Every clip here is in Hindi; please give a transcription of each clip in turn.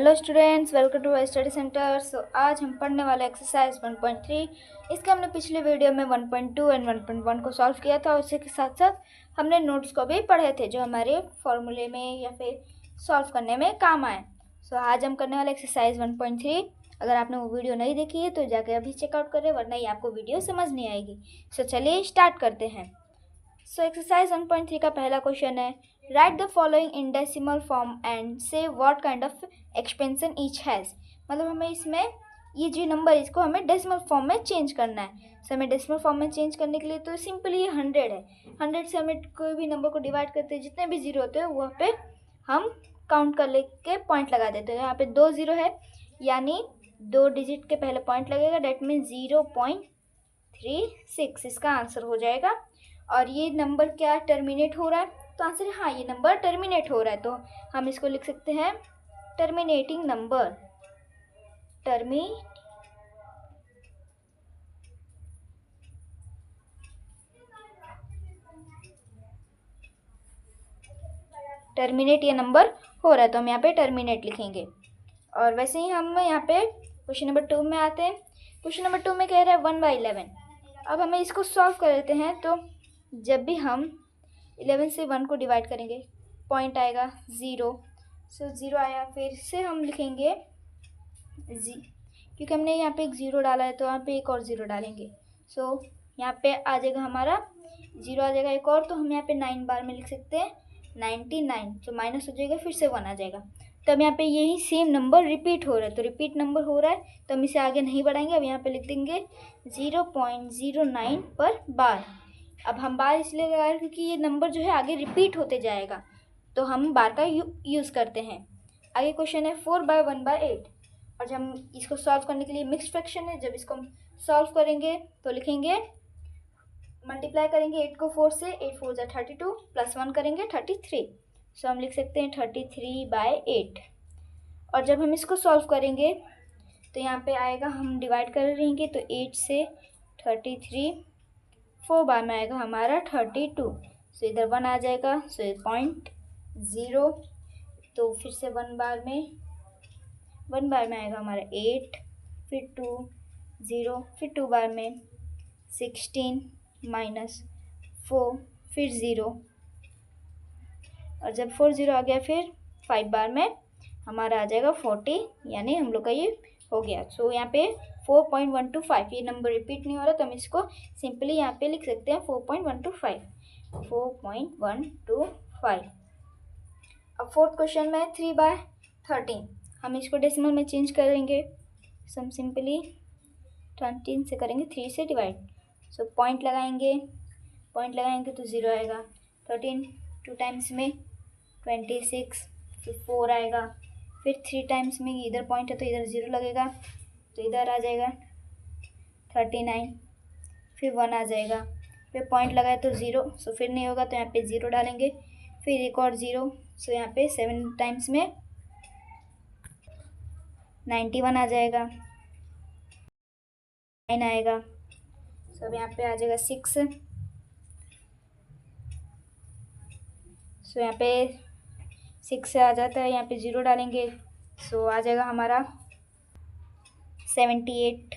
Hello students, welcome to study centre. So आज हम पढ़ने वाले एक्सरसाइज 1.3। इसके हमने पिछले वीडियो में 1.2 एंड 1.1 को सॉल्व किया था। उसी के साथ साथ हमने नोट्स को भी पढ़े थे जो हमारे फॉर्मूले में या फिर सॉल्व करने में काम आए। सो आज हम करने वाले एक्सरसाइज 1.3। अगर आपने वो वीडियो नहीं देखी है तो जाके अभी चेकआउट करें, वरना ही आपको वीडियो समझ नहीं आएगी। सो चलिए स्टार्ट करते हैं। सो एक्सरसाइज 1.3 का पहला क्वेश्चन है, write the following in decimal form and say what kind of expansion each has. मतलब हमें इसमें ये जो नंबर इसको हमें डेसिमल फॉर्म में चेंज करना है। सो हमें डेसिमल फॉर्म में चेंज करने के लिए तो सिंपली ये 100 है। 100 से हमें कोई भी नंबर को डिवाइड करते हैं, जितने भी जीरो होते हैं वहाँ पे हम काउंट कर लेके पॉइंट लगा देते हैं। यहाँ पे 2 जीरो है, यानी 2 डिजिट के पहले पॉइंट लगेगा, डेट मीन 0.36 इसका आंसर हो जाएगा। और ये नंबर क्या टर्मिनेट हो रहा है, तो आंसर है हाँ, ये नंबर टर्मिनेट हो रहा है। तो हम इसको लिख सकते हैं टर्मिनेटिंग नंबर। टर्मिनेट ये नंबर हो रहा है, तो हम यहाँ पे टर्मिनेट लिखेंगे। और वैसे ही हम यहाँ पे क्वेश्चन नंबर 2 में आते हैं। क्वेश्चन नंबर 2 में कह रहा है 1/11। अब हमें इसको सॉल्व कर लेते हैं। तो जब भी हम 11 से 1 को डिवाइड करेंगे, पॉइंट आएगा 0। सो 0 आया, फिर से हम लिखेंगे क्योंकि हमने यहाँ पे एक 0 डाला है तो यहाँ पे एक और 0 डालेंगे। सो यहाँ पे आ जाएगा हमारा 0 आ जाएगा एक और, तो हम यहाँ पे 9 बार में लिख सकते हैं 99। तो माइनस हो जाएगा, फिर से 1 आ जाएगा। तो अब यहाँ पे यही सेम नंबर रिपीट हो रहा है, तो रिपीट नंबर हो रहा है तो हम इसे आगे नहीं बढ़ाएंगे। अब यहाँ पे लिख देंगे 0.09 पर बार। अब हम बार इसलिए लगा रहे हैं क्योंकि ये नंबर जो है आगे रिपीट होते जाएगा, तो हम बार का यूज़ करते हैं। आगे क्वेश्चन है 4/1/8। और जब हम इसको सॉल्व करने के लिए मिक्स फ्रैक्शन है, जब इसको हम सॉल्व करेंगे तो लिखेंगे मल्टीप्लाई करेंगे 8 को 4 से, 8 4 32 प्लस 1 करेंगे 33। सो हम लिख सकते हैं 33/8। और जब हम इसको सॉल्व करेंगे तो यहाँ पे आएगा, हम डिवाइड कर रहेंगे तो 8 से 33, 4 बार में आएगा हमारा 32। सो इधर 1 आ जाएगा, सो 0.0। तो फिर से 1 बार में आएगा हमारा 8, फिर 2 0, फिर 2 बार में 16 -4, फिर 0। और जब 4 0 आ गया, फिर 5 बार में हमारा आ जाएगा 40, यानी हम लोग का ये हो गया। सो यहाँ पे 4.125 ये नंबर रिपीट नहीं हो रहा, तो हम इसको सिंपली यहाँ पे लिख सकते हैं 4.125। अब फोर्थ क्वेश्चन में 3/13। हम इसको डेसिमल में चेंज करेंगे। हम सिंपली 13 से करेंगे 3 से डिवाइड। सो पॉइंट लगाएंगे तो 0 आएगा। 13 2 टाइम्स में 26, फिर 4 आएगा, फिर 3 टाइम्स में इधर पॉइंट है तो इधर 0 लगेगा, तो इधर आ जाएगा 39, फिर 1 आ जाएगा, फिर पॉइंट लगाए तो 0। सो फिर नहीं होगा तो यहाँ पे 0 डालेंगे, फिर एक और 0। सो यहाँ पे 7 टाइम्स में 91 आ जाएगा, 9 आएगा। सो अब यहाँ पे आ जाएगा 6। सो यहाँ पे 6 से आ जाता है, यहाँ पे 0 डालेंगे, सो आ जाएगा हमारा 78।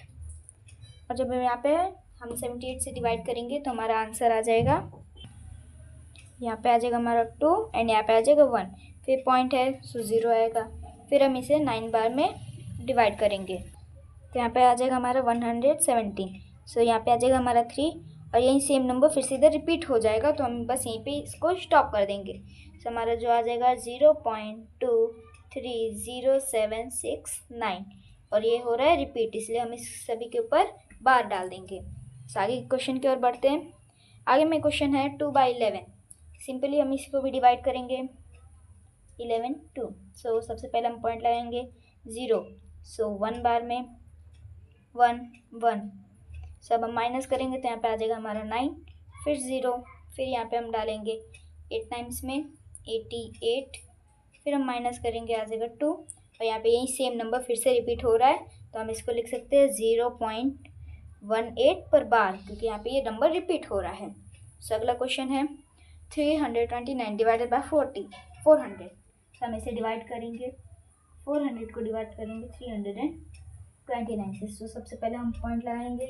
और जब यहाँ पे हम 78 से डिवाइड करेंगे तो हमारा आंसर आ जाएगा, यहाँ पे आ जाएगा हमारा 2 एंड यहाँ पे आ जाएगा 1, फिर पॉइंट है सो 0 आएगा। फिर हम इसे 9 बार में डिवाइड करेंगे तो यहाँ पे आ जाएगा हमारा 117। सो यहाँ पे आ जाएगा हमारा 3, और यही सेम नंबर फिर से इधर रिपीट हो जाएगा, तो हम बस यहीं पे इसको स्टॉप कर देंगे। सो हमारा जो आ जाएगा 0.23069, और ये हो रहा है रिपीट, इसलिए हम इस सभी के ऊपर बार डाल देंगे। सो आगे क्वेश्चन की ओर बढ़ते हैं। आगे में क्वेश्चन है 2/11। सिंपली हम इसको भी डिवाइड करेंगे 11 2। सो सबसे पहले हम पॉइंट लगाएंगे 0। सो 1 बार में 1 1। सब हम माइनस करेंगे तो यहाँ पे आ जाएगा हमारा 9, फिर 0, फिर यहाँ पे हम डालेंगे 8 टाइम्स में 88, फिर हम माइनस करेंगे आ जाएगा 2, और यहाँ पे यही सेम नंबर फिर से रिपीट हो रहा है, तो हम इसको लिख सकते हैं 0.18 पर बार, क्योंकि यहाँ पे ये नंबर रिपीट हो रहा है। सो अगला क्वेश्चन है 329 डिवाइडेड बाय 400। तो हम इसे डिवाइड करेंगे 400 को डिवाइड करेंगे 329 से। तो सबसे पहले हम पॉइंट लगाएंगे,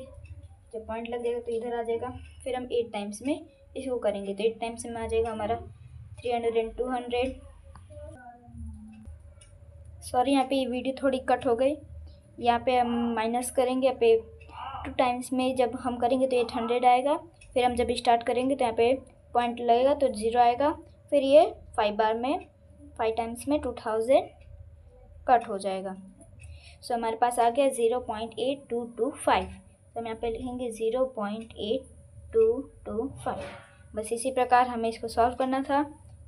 जब पॉइंट लग जाएगा तो इधर आ जाएगा। फिर हम 8 टाइम्स में इसको करेंगे तो 8 टाइम्स में आ जाएगा हमारा 300 200। सॉरी, यहाँ पे ये वीडियो थोड़ी कट हो गई। यहाँ पे हम माइनस करेंगे, यहाँ पे 2 टाइम्स में जब हम करेंगे तो 800 आएगा। फिर हम जब स्टार्ट करेंगे तो यहाँ पे पॉइंट लगेगा तो 0 आएगा। फिर ये 5 बार में 5 टाइम्स में 2000 कट हो जाएगा। सो हमारे पास आ गया 0.8225। तो हम यहाँ पे लिखेंगे 0.8225। बस इसी प्रकार हमें इसको सॉल्व करना था।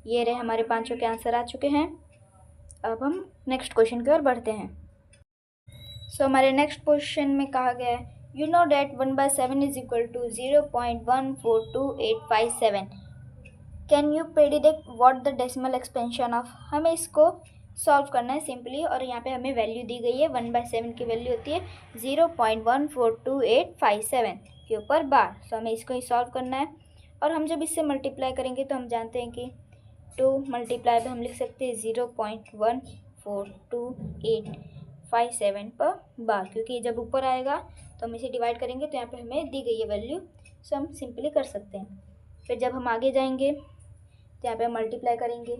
ये रहे हमारे पांचों के आंसर आ चुके हैं। अब हम नेक्स्ट क्वेश्चन की ओर बढ़ते हैं। सो हमारे नेक्स्ट क्वेश्चन में कहा गया है you know that 1/7 is equal to 0.142857। Can you predict what the decimal expansion of. हमें इसको सॉल्व करना है सिंपली, और यहाँ पे हमें वैल्यू दी गई है 1/7 की वैल्यू होती है 0.142857 के ऊपर बार। सो हमें इसको ही सॉल्व करना है। और हम जब इससे मल्टीप्लाई करेंगे तो हम जानते हैं कि 2 मल्टीप्लाई पर हम लिख सकते हैं 0.142857 पर बार, क्योंकि जब ऊपर आएगा तो हम इसे डिवाइड करेंगे तो यहाँ पे हमें दी गई है वैल्यू। सो हम सिंपली कर सकते हैं। फिर जब हम आगे जाएंगे तो यहाँ पे हम मल्टीप्लाई करेंगे।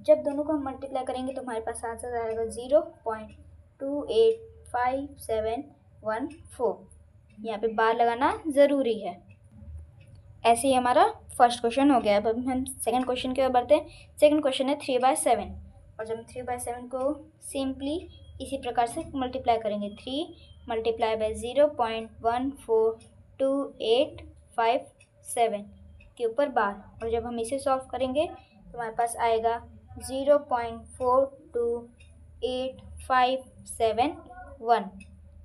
जब दोनों को हम मल्टीप्लाई करेंगे तो हमारे पास आंसर आएगा 0.285714। यहाँ पे बार लगाना ज़रूरी है। ऐसे ही हमारा फर्स्ट क्वेश्चन हो गया। अब हम सेकंड क्वेश्चन की ओर बढ़ते हैं। सेकंड क्वेश्चन है 3/7, और जब हम 3/7 को सिंपली इसी प्रकार से मल्टीप्लाई करेंगे 3 मल्टीप्लाई बाय 0.142857 के ऊपर बार। और जब हम इसे सॉल्व करेंगे तो हमारे पास आएगा 0.428571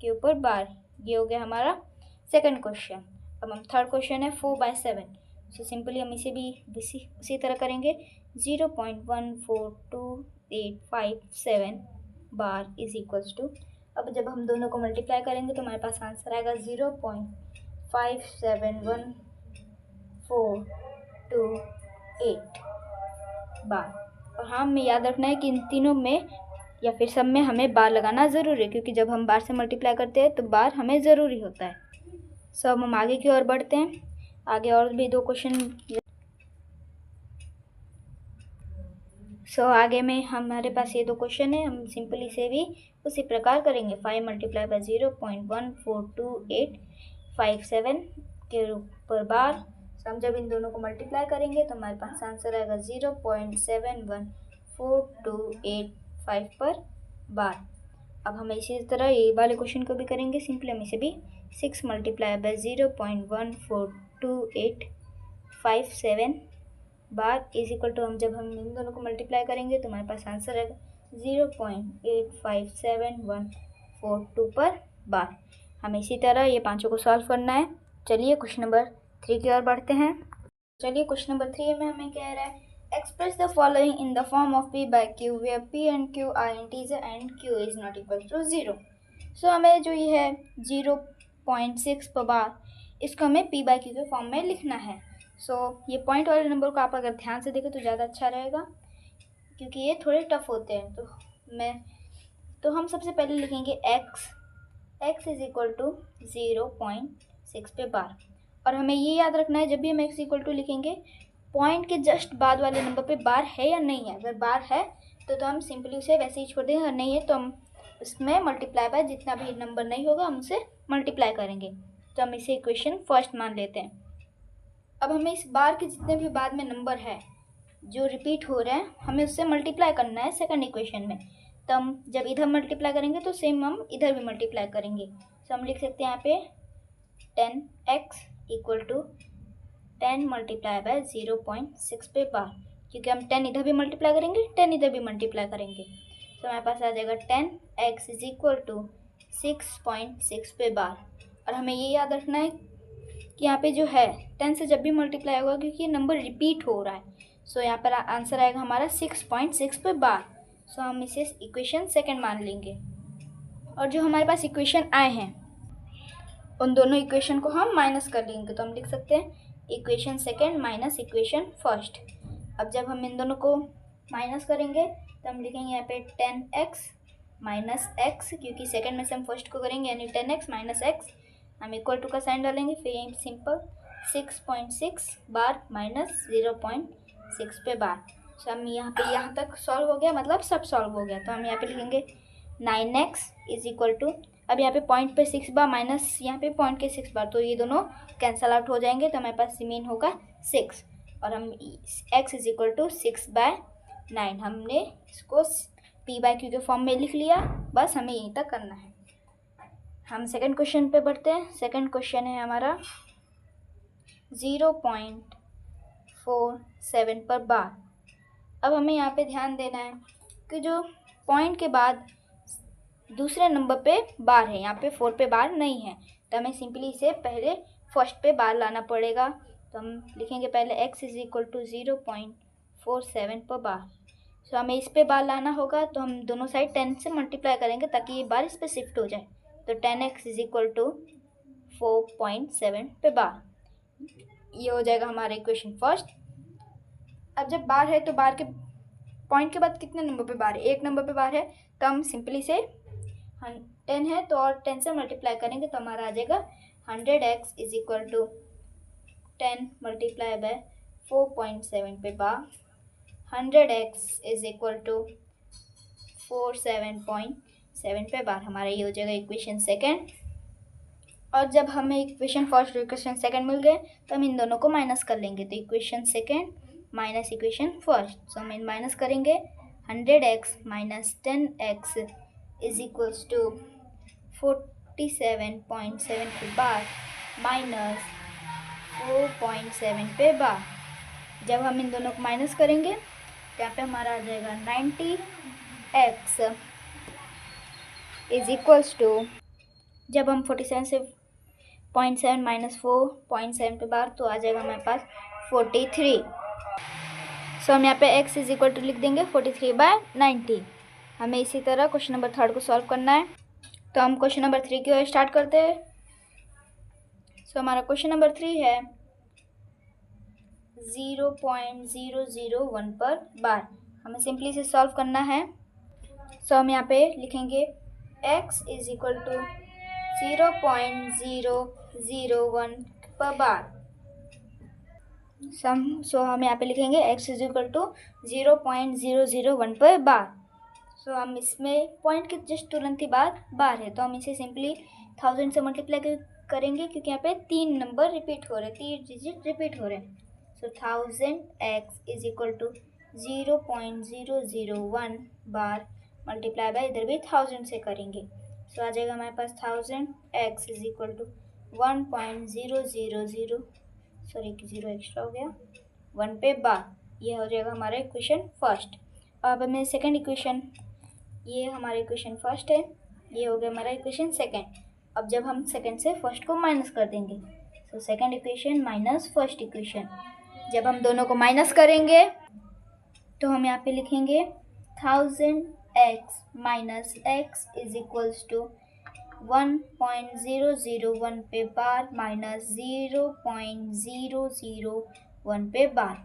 के ऊपर बार। ये हो गया हमारा सेकंड क्वेश्चन। अब हम थर्ड क्वेश्चन है 4/7। सो सिंपली हम इसे भी उसी तरह करेंगे 0.142857 बार इज इक्वल्स टू। अब जब हम दोनों को मल्टीप्लाई करेंगे तो हमारे पास आंसर आएगा 0.571428 बार। और हाँ, हमें याद रखना है कि इन तीनों में या फिर सब में हमें बार लगाना ज़रूरी है, क्योंकि जब हम बार से मल्टीप्लाई करते हैं तो बार हमें ज़रूरी होता है। सो अब हम आगे की ओर बढ़ते हैं। आगे और भी 2 क्वेश्चन। सो आगे में हमारे पास ये 2 क्वेश्चन है। हम सिंपली से भी उसी प्रकार करेंगे 5 मल्टीप्लाई बाय 0.142857 के ऊपर बार। सो हम जब इन दोनों को मल्टीप्लाई करेंगे तो हमारे पास आंसर आएगा 0.71428 पर बार। अब हम इसी तरह ये वाले क्वेश्चन को भी करेंगे। सिंपली हम इसे भी 6 multiply by 0.142857 bar is equal to. हम जब हम इन दोनों को मल्टीप्लाई करेंगे तो हमारे पास आंसर आएगा 0.857142 पर बार। हमें इसी तरह ये पांचों को सॉल्व करना है। चलिए क्वेश्चन नंबर 3 की ओर बढ़ते हैं। चलिए क्वेश्चन नंबर 3 में हमें कह रहा है express the following in the form of P by Q where P and Q are integer and Q is not equal to 0। सो हमें जो ये है 0.6 पर बार, इसको हमें P by Q के फॉर्म में लिखना है। सो ये पॉइंट वाले नंबर को आप अगर ध्यान से देखें तो ज़्यादा अच्छा रहेगा, क्योंकि ये थोड़े टफ होते हैं। तो हम सबसे पहले लिखेंगे x इज इक्वल टू 0.6 पे बार। और हमें ये याद रखना है जब भी हम x इक्वल टू लिखेंगे पॉइंट के जस्ट बाद वाले नंबर पे बार है या नहीं है। अगर बार है तो हम सिंपली उसे वैसे ही छोड़ देंगे, अगर नहीं है तो हम इसमें मल्टीप्लाई बाय जितना भी नंबर नहीं होगा हम उसे मल्टीप्लाई करेंगे। तो हम इसे इक्वेशन फर्स्ट मान लेते हैं। अब हमें इस बार के जितने भी बाद में नंबर है जो रिपीट हो रहे हैं हमें उससे मल्टीप्लाई करना है सेकंड इक्वेशन में। तो हम जब इधर मल्टीप्लाई करेंगे तो सेम हम इधर भी मल्टीप्लाई करेंगे। तो हम लिख सकते हैं यहाँ पे 10x equal to 10 multiply bye 0.6 पे बार, क्योंकि हम 10 इधर भी मल्टीप्लाई करेंगे 10 इधर भी मल्टीप्लाई करेंगे। तो हमारे पास आ जाएगा 10x इज इक्वल टू 6.6 पे बार। और हमें ये याद रखना है कि यहाँ पे जो है 10 से जब भी मल्टीप्लाई होगा क्योंकि नंबर रिपीट हो रहा है। सो यहाँ पर आंसर आएगा हमारा 6.6 पे बार। सो हम इसे इक्वेशन सेकंड मान लेंगे। और जो हमारे पास इक्वेशन आए हैं उन दोनों इक्वेशन को हम माइनस कर लेंगे। तो हम लिख सकते हैं equation second minus equation first. अब जब हम इन दोनों को माइनस करेंगे तो हम लिखेंगे यहाँ पे 10x माइनस एक्स, क्योंकि सेकंड में से हम फर्स्ट को करेंगे यानी 10x माइनस एक्स, हम इक्वल टू का साइन डालेंगे, फिर यहीं सिंपल 6.6 बार माइनस 0.6 पे बार। सो हम यहाँ तक सॉल्व हो गया, मतलब सब सॉल्व हो गया। तो हम यहाँ पे लिखेंगे 9x इज इक्वल टू, अब यहाँ पे पॉइंट पे 6 बार माइनस यहाँ पे पॉइंट के 6 बार, तो ये दोनों कैंसल आउट हो जाएंगे, तो हमारे पास रिमेन होगा 6, और हम x इज इक्वल टू 6/9 हमने इसको p/q के फॉर्म में लिख लिया। बस हमें यहीं तक करना है। हम सेकंड क्वेश्चन पे बढ़ते हैं। सेकंड क्वेश्चन है हमारा 0.47 पर बार। अब हमें यहाँ पे ध्यान देना है कि जो पॉइंट के बाद दूसरे नंबर पे बार है, यहाँ पे 4 पे बार नहीं है, तो हमें सिंपली इसे पहले फर्स्ट पे बार लाना पड़ेगा। तो हम लिखेंगे पहले x इज इक्वल टू 0.47 पर बार। सो हमें इस पे बार लाना होगा, तो हम दोनों साइड 10 से मल्टीप्लाई करेंगे ताकि ये बार इस पे शिफ्ट हो जाए। तो 10x इज इक्वल टू 4.7 पे बार, ये हो जाएगा हमारा इक्वेशन फर्स्ट। अब जब बार है तो बार के पॉइंट के बाद कितने नंबर पे बार है, 1 नंबर पे बार है, तो हम सिंपली से 10 है तो और 10 से मल्टीप्लाई करेंगे, तो हमारा आ जाएगा 100x is equal to 10 multiply by 4.7 पे बार। 100x इज इक्वल टू 47.7 पे बार, हमारा ये हो जाएगा इक्वेशन सेकेंड। और जब हमें इक्वेशन फर्स्ट और इक्वेशन सेकेंड मिल गए तो हम इन दोनों को माइनस कर लेंगे, तो equation second minus equation first. So हम इन माइनस करेंगे, 100x minus 10x is equals to 47.7 पे बार माइनस 4.7 पे बार। जब हम इन दोनों को माइनस करेंगे तो यहाँ पे हमारा आ जाएगा 90x इज इक्वल्स टू, जब हम 47 से 0.7 माइनस 4.7 पे बार तो आ जाएगा हमारे पास 43। सो हम यहाँ पे x इज इक्वल टू लिख देंगे 43/90। हमें इसी तरह क्वेश्चन नंबर 3 को सॉल्व करना है, तो हम क्वेश्चन नंबर 3 की ओर स्टार्ट करते हैं। सो हमारा क्वेश्चन नंबर 3 है 0.001 पर बार। हमें सिंपली इसे सॉल्व करना है। सो हम यहाँ पे लिखेंगे x इज इक्वल टू 0.001 पर बार। सो हम यहाँ पे लिखेंगे x इज इक्वल टू 0.001 पर बार। सो हम इसमें पॉइंट के जस्ट तुरंत ही बाद बार है, तो हम इसे सिंपली 1000 से मल्टीप्लाई करेंगे, क्योंकि यहाँ पे 3 नंबर रिपीट हो रहे हैं, 3 डिजिट रिपीट हो रहे हैं। So 1000x is equal to 0.001 bar multiply by इधर भी 1000 से करेंगे। सो आ जाएगा हमारे पास 1000x is equal to 1.000, sorry 0 extra हो गया, 1 पे बार। ये हो जाएगा हमारा इक्वेशन फर्स्ट। अब हमें सेकंड इक्वेशन, ये हमारा इक्वेशन फर्स्ट है, ये हो गया हमारा इक्वेशन सेकंड। अब जब हम सेकंड से फर्स्ट को माइनस कर देंगे, तो second equation minus first equation. जब हम दोनों को माइनस करेंगे तो हम यहाँ पे लिखेंगे 1000x minus x is equals to 1.001 पे बार माइनस 0.001 पे बार।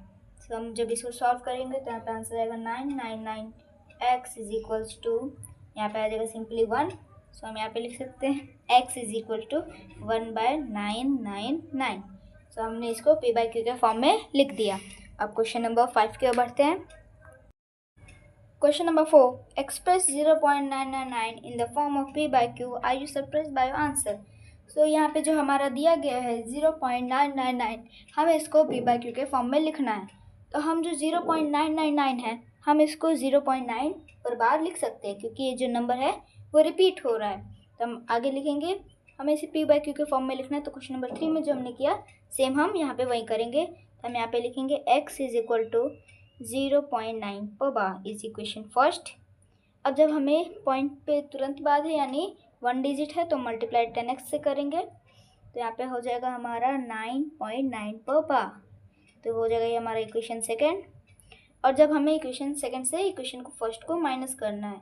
तो हम जब इसको सॉल्व करेंगे तो यहाँ पे आंसर आएगा 999x इज इक्वल्स टू, यहाँ पे आ जाएगा सिंपली 1। सो हम यहाँ पे लिख सकते हैं x इज इक्वल टू 1/999। सो हमने इसको p/q के फॉर्म में लिख दिया। अब क्वेश्चन नंबर 5 की ओर बढ़ते हैं। Question number 4, express 0.999 in the form of p/q, are you surprised by your answer. So यहाँ पे जो हमारा दिया गया है 0.999, हमें इसको p/q के फॉर्म में लिखना है। तो हम जो 0.999 है हम इसको 0.9 पर बार लिख सकते हैं, क्योंकि ये जो नंबर है वो रिपीट हो रहा है। तो हम आगे लिखेंगे, हमें इसे p/q के फॉर्म में लिखना है। तो क्वेश्चन नंबर 3 में जो हमने किया सेम हम यहाँ पे वही करेंगे। तो हम यहाँ पे लिखेंगे x इज इक्वल टू 0.9 पर बार इज इक्वेशन फर्स्ट। अब जब हमें पॉइंट पे तुरंत बाद है यानी 1 डिजिट है, तो मल्टीप्लाई 10x से करेंगे, तो यहाँ पे हो जाएगा हमारा 9.9 पर बार। तो हो जाएगा ये हमारा इक्वेशन सेकेंड। और जब हमें इक्वेशन सेकेंड से इक्वेशन को फर्स्ट को माइनस करना है,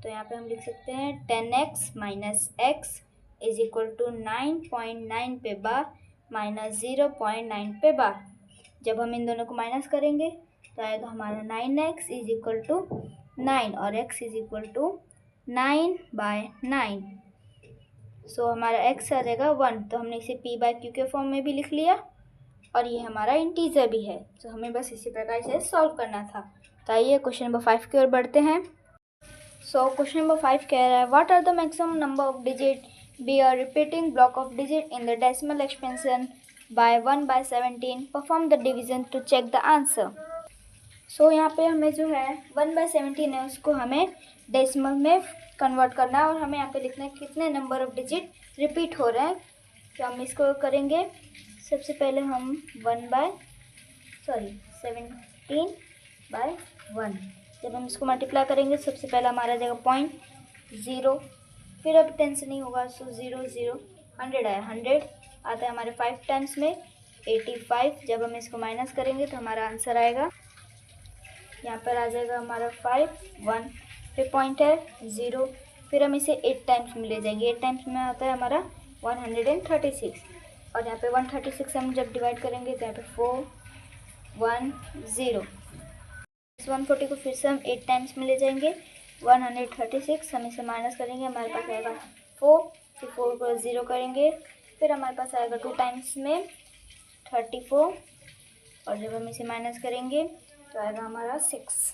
तो यहाँ पे हम लिख सकते हैं 10x minus x is equal to 9.9 पे बार माइनस 0.9 पे बार। जब हम इन दोनों को माइनस करेंगे तो आएगा हमारा 9x इज इक्वल टू 9 और x इज इक्वल टू 9/9। सो हमारा x आ जाएगा 1। तो हमने इसे p/q के फॉर्म में भी लिख लिया और ये हमारा इंटीजर भी है। तो हमें बस इसी प्रकार से सॉल्व करना था। तो आइए क्वेश्चन नंबर 5 की ओर बढ़ते हैं। सो क्वेश्चन नंबर 5 कह रहा है what are the maximum number of digit be a repeating block of digit in the decimal expansion by 1/17। Perform the division to check the answer. So यहाँ पे हमें जो है 1/17 है उसको हमें डेसिमल में कन्वर्ट करना है और हमें यहाँ पे लिखना है कितने नंबर ऑफ डिजिट रिपीट हो रहे हैं। तो हम इसको करेंगे। सबसे पहले हम 17/1। जब हम इसको मल्टीप्लाई करेंगे सबसे पहले हमारा आ जाएगा 0.0। फिर अब 10 से नहीं होगा, सो 0 0 100 आया। 100 आता है हमारे 5 टाइम्स में 85। जब हम इसको माइनस करेंगे तो हमारा आंसर आएगा, यहाँ पर आ जाएगा हमारा 5 1। फिर पॉइंट है 0। फिर हम इसे 8 टाइम्स में ले जाएंगे। 8 टाइम्स में आता है हमारा 136। और यहाँ पे 136 हम जब डिवाइड करेंगे तो यहाँ पे 4 1 0। इस 140 को फिर से हम 8 टाइम्स में ले जाएंगे। 136 हम इसे माइनस करेंगे, हमारे पास आएगा 4। फिर 4 को 0 करेंगे, फिर हमारे पास आएगा 2 टाइम्स में 34। और जब हम इसे माइनस करेंगे तो आएगा हमारा 6।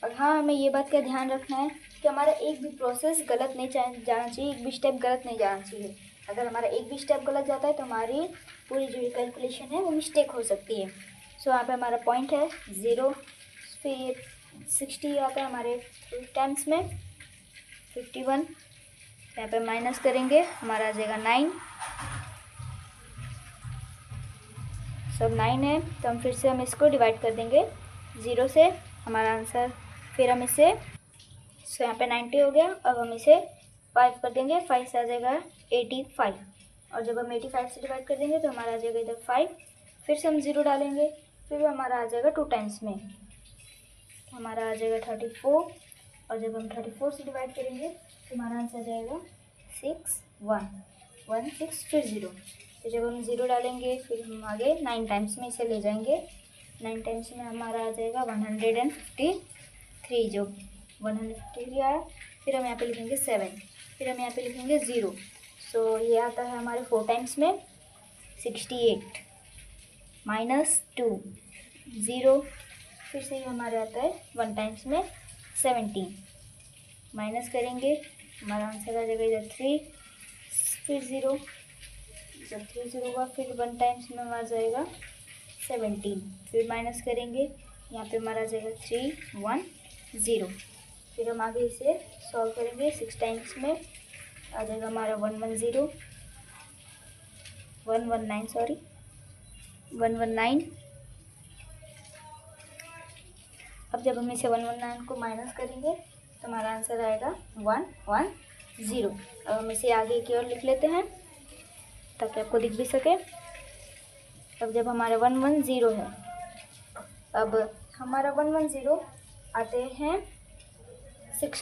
और हाँ, हमें ये बात का ध्यान रखना है कि हमारा एक भी प्रोसेस गलत नहीं जाना चाहिए, एक भी स्टेप गलत नहीं जाना चाहिए। अगर हमारा एक भी स्टेप गलत जाता है तो हमारी पूरी जो कैलकुलेशन है वो मिस्टेक हो सकती है। सो यहाँ पे हमारा पॉइंट है 0। फिर 60 आता है हमारे 2 टाइम्स में 51। यहाँ पे माइनस करेंगे, हमारा आ जाएगा 9। सब 9 है तो हम फिर से इसको डिवाइड कर देंगे 0 से, हमारा आंसर। फिर हम इसे यहाँ पे 90 हो गया। अब हम इसे 5 कर देंगे, 5 से आ जाएगा 85। और जब हम 85 से डिवाइड कर देंगे तो हमारा आ जाएगा इधर 5। फिर से हम 0 डालेंगे, फिर हमारा आ जाएगा 2 टाइम्स में, हमारा आ जाएगा 34। और जब हम 34 से डिवाइड करेंगे तो हमारा आंसर आ जाएगा 6 1 1 6 फिर 0। तो जब हम 0 डालेंगे फिर हम आगे 9 टाइम्स में इसे ले जाएंगे। 9 टाइम्स में हमारा आ जाएगा 153, जो 153 आया। फिर हम यहाँ पे लिखेंगे 7। फिर हम यहाँ पे लिखेंगे 0। सो ये आता है हमारे 4 टाइम्स में 68 -2 0। फिर से ये हमारे आता है 1 टाइम्स में 17। माइनस करेंगे, हमारा आंसर आ जाएगा इधर 3। फिर 0, जब 3 0 होगा फिर 1 टाइम्स में हमारा जाएगा 17। फिर माइनस करेंगे, यहाँ पे हमारा आ जाएगा 3 1 0। फिर हम आगे इसे सॉल्व करेंगे। 6 टाइम्स में आ जाएगा हमारा 119 सॉरी 119। अब जब हम इसे 119 को माइनस करेंगे तो हमारा आंसर आएगा 110। अब हम इसे आगे की ओर लिख लेते हैं ताकि आपको दिख भी सके। अब जब हमारा 110 है, अब हमारा 110 आते हैं 4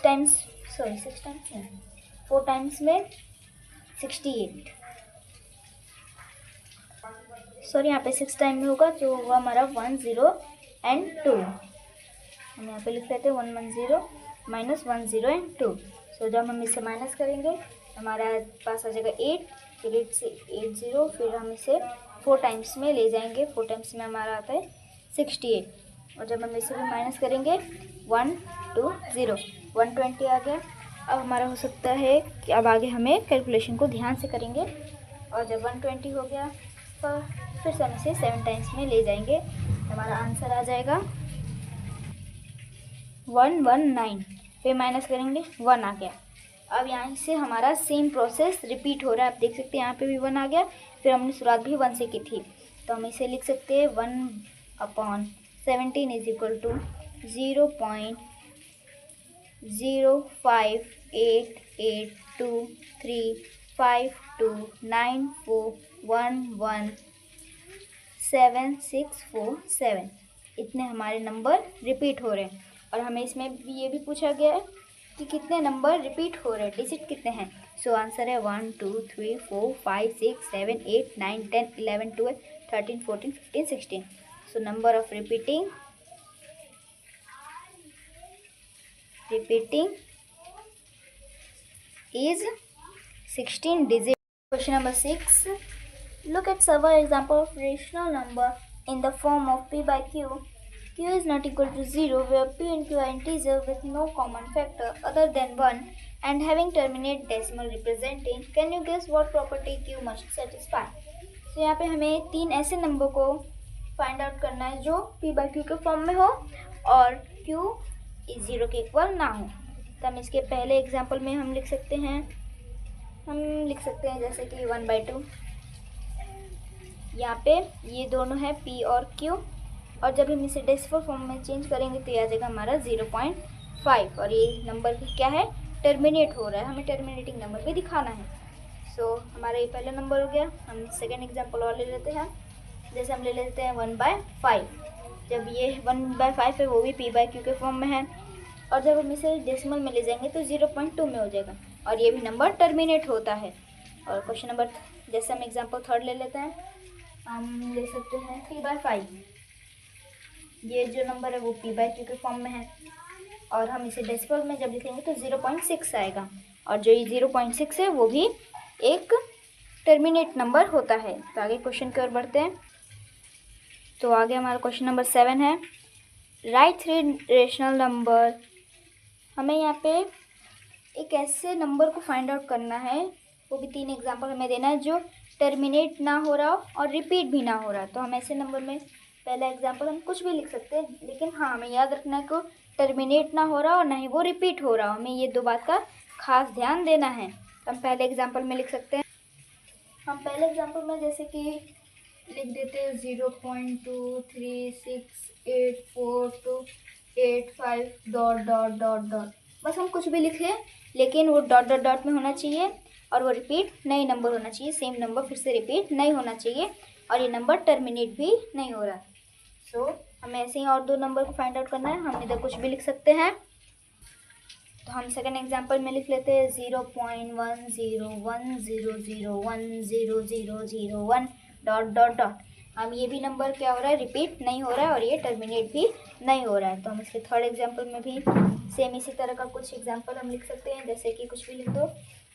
टाइम्स में 68। सॉरी, यहाँ पे 6 टाइम में होगा जो होगा हमारा 10 and 2। हम यहाँ पे लिख लेते हैं 110 -10 and 2। सो जब हम इसे माइनस करेंगे हमारा पास आ जाएगा 8। फिर 8 से 80, फिर हम इसे 4 टाइम्स में ले जाएंगे। 4 टाइम्स में हमारा आता है 68। और जब हम इसे भी माइनस करेंगे 120 120 आ गया। अब हमारा हो सकता है कि अब आगे हमें कैलकुलेशन को ध्यान से करेंगे। और जब 120 हो गया तो फिर से हम इसे 7 टाइम्स में ले जाएंगे। हमारा आंसर आ जाएगा 119। फिर माइनस करेंगे 1 आ गया। अब यहाँ से हमारा सेम प्रोसेस रिपीट हो रहा है। आप देख सकते हैं यहाँ पे भी 1 आ गया। फिर हमने शुरुआत भी 1 से की थी, तो हम इसे लिख सकते हैं 1/17 इज इक्वल टू 0.058823491176647। इतने हमारे नंबर रिपीट हो रहे हैं। और हमें इसमें भी ये भी पूछा गया है कि कितने नंबर रिपीट हो रहे हैं, डिजिट कितने हैं। सो आंसर है 1 2 3 4 5 6 7 8 9 10 11 12 13 14 15 16। So number of repeating is 16 digit. Question number 6. Look at several examples of rational number in the form of p by q. Q is not equal to 0 where p and q are integer with no common factor other than 1 and having terminate decimal representing. Can you guess what property q must satisfy? तो यहाँ पे हमें 3 ऐसे नंबर को फाइंड आउट करना है जो p by q के फॉर्म में हो और q इज 0 के इक्वल ना हो। तो हम इसके पहले एग्जांपल में हम लिख सकते हैं जैसे कि 1/2। यहाँ पे ये दोनों है p और q और जब हम इसे डेसिमल फॉर्म में चेंज करेंगे तो ये आ जाएगा हमारा 0.5 और ये नंबर क्या है, टर्मिनेट हो रहा है, हमें टर्मिनेटिंग नंबर भी दिखाना है। सो हमारा ये पहला नंबर हो गया। हम सेकेंड एग्जांपल और ले लेते हैं, जैसे हम ले लेते हैं 1/5। जब ये 1/5 है वो भी p by q के फॉर्म में है और जब हम इसे डेसिमल में ले जाएंगे तो 0.2 में हो जाएगा और ये भी नंबर टर्मिनेट होता है। और क्वेश्चन नंबर, जैसे हम एग्जांपल थर्ड ले लेते हैं, हम ले सकते हैं 3/5। ये जो नंबर है वो p by q के फॉर्म में है और हम इसे डेसिमल में जब लिखेंगे तो 0.6 आएगा और जो ये 0.6 है वो भी एक टर्मिनेट नंबर होता है। तो आगे क्वेश्चन की ओर बढ़ते हैं। तो आगे हमारा क्वेश्चन नंबर 7 है, राइट 3 रेशनल नंबर। हमें यहाँ पे एक ऐसे नंबर को फाइंड आउट करना है, वो भी 3 एग्जांपल हमें देना है जो टर्मिनेट ना हो रहा हो और रिपीट भी ना हो रहा है। तो हम ऐसे नंबर में पहला एग्जांपल हम कुछ भी लिख सकते हैं, लेकिन हाँ हमें याद रखना है कि टर्मिनेट ना हो रहा और ना ही वो रिपीट हो रहा हो, हमें ये दो बात का खास ध्यान देना है। तो हम पहले एग्जांपल में लिख सकते हैं, हम पहले एग्जांपल में जैसे कि लिख देते हैं 0.23684285 ... बस हम कुछ भी लिखें लेकिन वो ... में होना चाहिए और वो रिपीट नहीं नंबर होना चाहिए, सेम नंबर फिर से रिपीट नहीं होना चाहिए और ये नंबर टर्मिनेट भी नहीं हो रहा। सो हमें ऐसे ही और 2 नंबर को फाइंड आउट करना है, हम इधर कुछ भी लिख सकते हैं। तो हम सेकेंड एग्जांपल में लिख लेते हैं 0.101000010001 ... हम ये भी नंबर क्या हो रहा है, रिपीट नहीं हो रहा है और ये टर्मिनेट भी नहीं हो रहा है। तो हम इसके थर्ड एग्जांपल में भी सेम इसी तरह का कुछ एग्जांपल हम लिख सकते हैं, जैसे कि कुछ भी लिख दो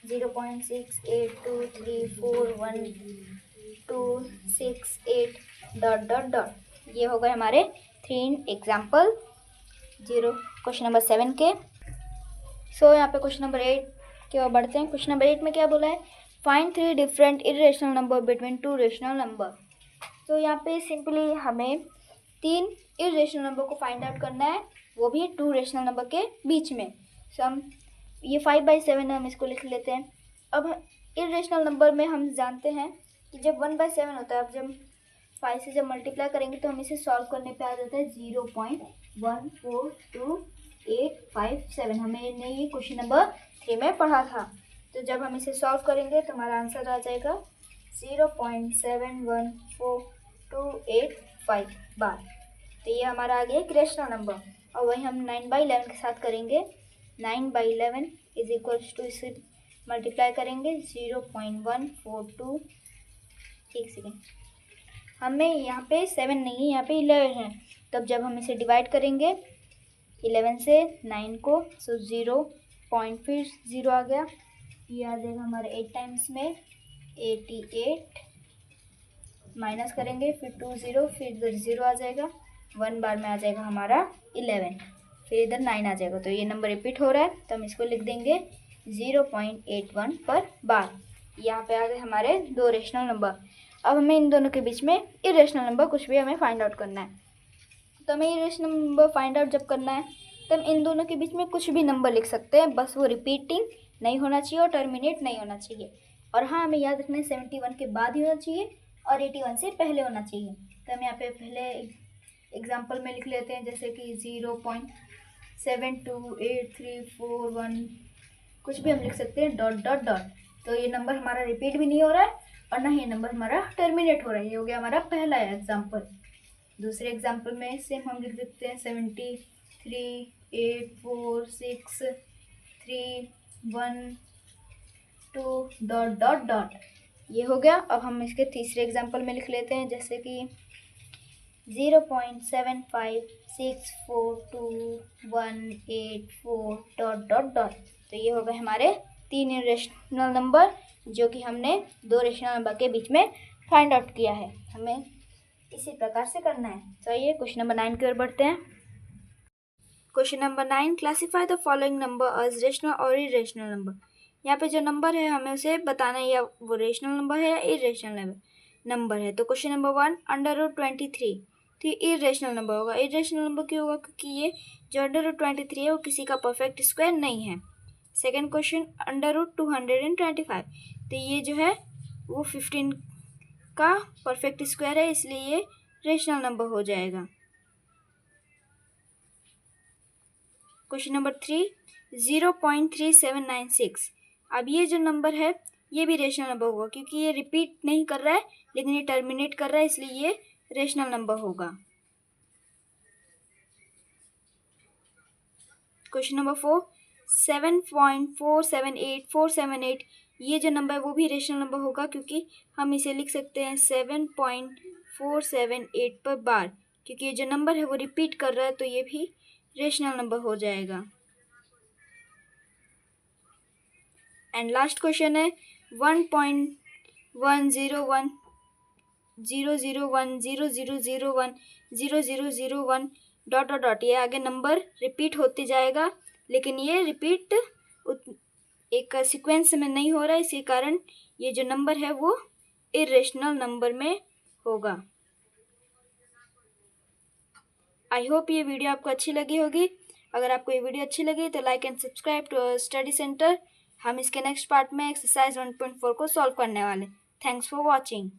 0.68234126 ... ये हो गए हमारे 3 एग्जाम्पल क्वेश्चन नंबर 7 के। सो यहाँ पे क्वेश्चन नंबर 8 की ओर बढ़ते हैं। क्वेश्चन नंबर 8 में क्या बोला है, find 3 different irrational number between 2 rational number. तो यहाँ पे सिंपली हमें 3 इरेशनल नंबर को फाइंड आउट करना है, वो भी 2 रेशनल नंबर के बीच में। सो हम ये 5/7 हम इसको लिख लेते हैं। अब इरेशनल नंबर में हम जानते हैं कि जब 1/7 होता है, अब जब 5 से जब मल्टीप्लाई करेंगे तो हम इसे सॉल्व करने पे आ जाता है 0.142 हमने ये क्वेश्चन नंबर 3 में पढ़ा था। तो जब हम इसे सॉल्व करेंगे तो हमारा आंसर आ जाएगा 0.714285 बार। तो ये हमारा आ गया एक रेशनल नंबर और वही हम 9/11 के साथ करेंगे। 9/11 इज इक्वल्स टू, इसे मल्टीप्लाई करेंगे 0.142, एक सेकेंड, हमें यहाँ पे 7 नहीं है, यहाँ पे 11 है। तब जब हम इसे डिवाइड करेंगे 11 से 9 को, सो 0 फिर 0 आ गया, ये आ जाएगा हमारे 8 टाइम्स में 88, माइनस करेंगे फिर 2 0, फिर इधर 0 आ जाएगा, 1 बार में आ जाएगा हमारा 11, फिर इधर 9 आ जाएगा। तो ये नंबर रिपीट हो रहा है तो हम इसको लिख देंगे 0.81 पर बार। यहाँ पे आ गए हमारे 2 रेशनल नंबर। अब हमें इन दोनों के बीच में इरेशनल नंबर कुछ भी हमें फाइंड आउट करना है। तो हमें इरेशनल नंबर फाइंड आउट जब करना है तो हम इन दोनों के बीच में कुछ भी नंबर लिख सकते हैं, बस वो रिपीटिंग नहीं होना चाहिए और टर्मिनेट नहीं होना चाहिए। और हाँ हमें याद रखना है 71 के बाद ही होना चाहिए और 81 से पहले होना चाहिए। तो हम यहाँ पे पहले एग्जाम्पल में लिख लेते हैं, जैसे कि 0.728341, कुछ भी हम लिख सकते हैं ... तो ये नंबर हमारा रिपीट भी नहीं हो रहा है और ना ही नंबर हमारा टर्मिनेट हो रहा है। ये हो गया हमारा पहला एग्जाम्पल। दूसरे एग्जाम्पल में सेम हम लिख देते हैं 73846312 ... ये हो गया। अब हम इसके तीसरे एग्जाम्पल में लिख लेते हैं, जैसे कि 0.75642184 ... तो ये हो गए हमारे 3 इरेशनल नंबर जो कि हमने 2 रेशनल नंबर के बीच में फाइंड आउट किया है। हमें इसी प्रकार से करना है। तो आइए क्वेश्चन नंबर 9 की ओर बढ़ते हैं। Question number 9, classify the following number as rational और इरेशनल नंबर। यहाँ पे जो नंबर है हमें उसे बताना है, या वो रेशनल नंबर है या इरेशनल नंबर है। तो क्वेश्चन नंबर 1, √23, तो ये इरेशनल नंबर होगा। इरेशनल नंबर क्यों होगा? क्योंकि ये जो √23 है वो किसी का परफेक्ट स्क्वायर नहीं है। सेकेंड क्वेश्चन, √225, तो ये जो है वो 15 का परफेक्ट स्क्वायर है, इसलिए ये रेशनल नंबर हो जाएगा। क्वेश्चन नंबर 3, 0.3796, अब ये जो नंबर है ये भी रेशनल नंबर होगा, क्योंकि ये रिपीट नहीं कर रहा है लेकिन ये टर्मिनेट कर रहा है, इसलिए ये रेशनल नंबर होगा। क्वेश्चन नंबर 4, 7.478478, ये जो नंबर है वो भी रेशनल नंबर होगा, क्योंकि हम इसे लिख सकते हैं 7.478 पर बार, क्योंकि ये जो नंबर है वो रिपीट कर रहा है, तो ये भी रेशनल नंबर हो जाएगा। एंड लास्ट क्वेश्चन है 1.100100100001 डॉट डॉट डॉट, ये आगे नंबर रिपीट होते जाएगा, लेकिन ये रिपीट एक सीक्वेंस में नहीं हो रहा है, इसी कारण ये जो नंबर है वो इरेशनल नंबर में होगा। आई होप ये वीडियो आपको अच्छी लगी होगी। अगर आपको ये वीडियो अच्छी लगी तो like and subscribe to study centre. हम इसके नेक्स्ट पार्ट में एक्सरसाइज 1.4 को सॉल्व करने वाले। Thanks for watching.